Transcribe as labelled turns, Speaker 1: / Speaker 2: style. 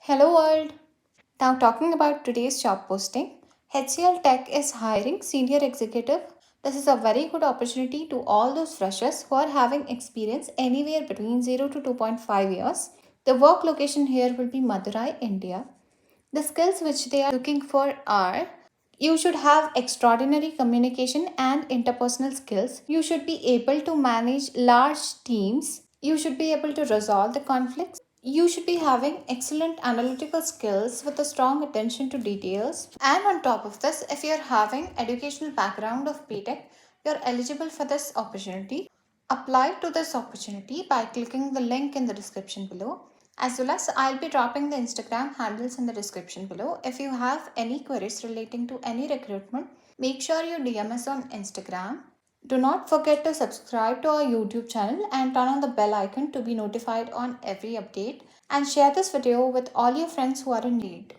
Speaker 1: Hello world. Now talking about today's job posting. HCL Tech is hiring senior executive. This is a very good opportunity to all those freshers who are having experience anywhere between 0 to 2.5 years. The work location here will be Madurai, India. The skills which they are looking for are: you should have extraordinary communication and interpersonal skills. You should be able to manage large teams. You should be able to resolve the conflicts. You should be having excellent analytical skills with a strong attention to details. And on top of this, if you're having educational background of BTech, you're eligible for this opportunity. Apply to this opportunity by clicking the link in the description below. As well as I'll be dropping the Instagram handles in the description below. If you have any queries relating to any recruitment, make sure you DM us on Instagram. Do not forget to subscribe to our YouTube channel and turn on the bell icon to be notified on every update, and share this video with all your friends who are in need.